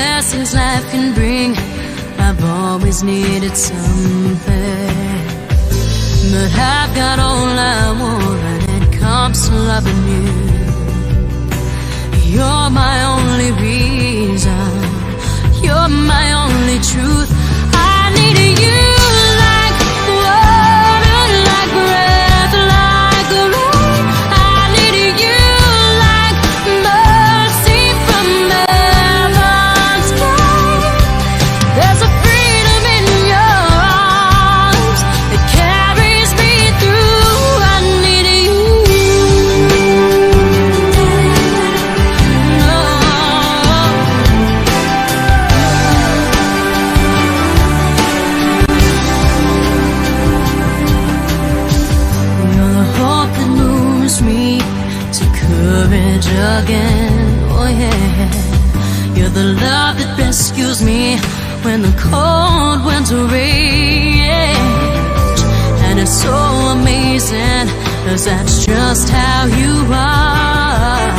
blessings life can bring. I've always needed something, but I've got all I want when it comes to loving you. You're my only reason, you're my only truth. I need you like water, like breath, like the rain. I need you like mercy from heaven's gate. There's a freedom in your arms that carries me through. I need you. You're the hope that moves me to courage again. Oh yeah. You're the love that rescues me when the cold winter rage. And it's so amazing, 'cause that's just how you are.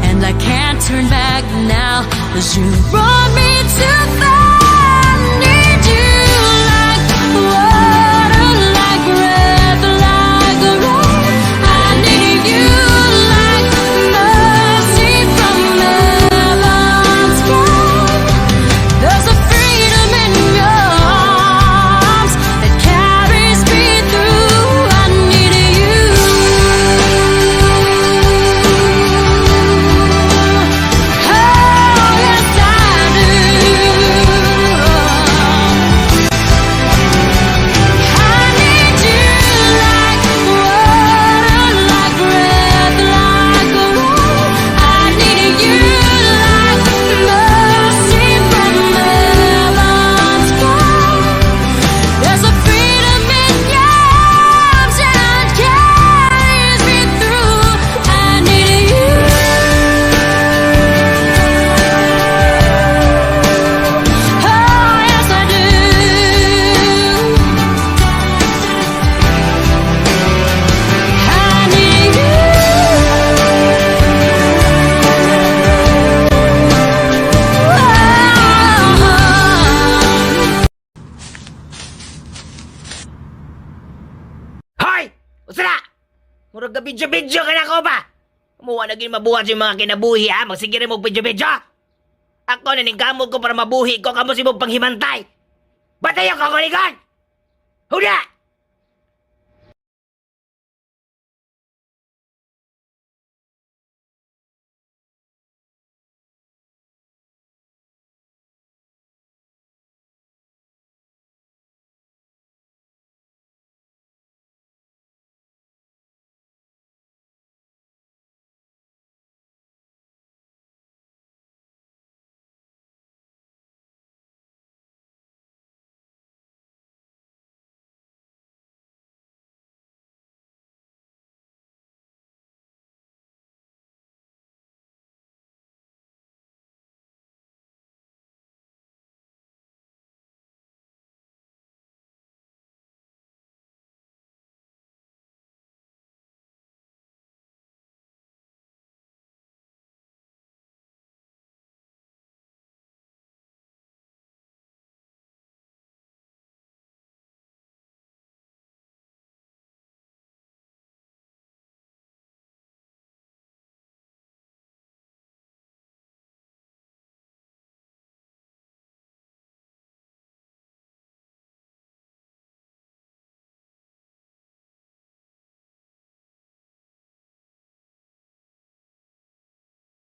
And I can't turn back now, 'cause you brought me too far. I need you like water, like breath, like the rain. I need you like mercy from heaven's gate. There's a freedom in your arms that carries me through. I need you. Oh, yes, I do. I need you like water, like breath, like the rain. I need you like mercy from heaven's gate. There's a freedom in your arms that carries me through. I need you. Oh, yes, I do. I need you. Hoy! Usara! Murag ka bidyo-bidyo ka na ko ba? Kumuha na gin mabuhat yung mga kinabuhi ha? Magsigiri mo bidyo-bidyo! Ako naningkamot ko para mabuhi ko kamo si mong panghimantay! Batayo ka kuligon! Huda!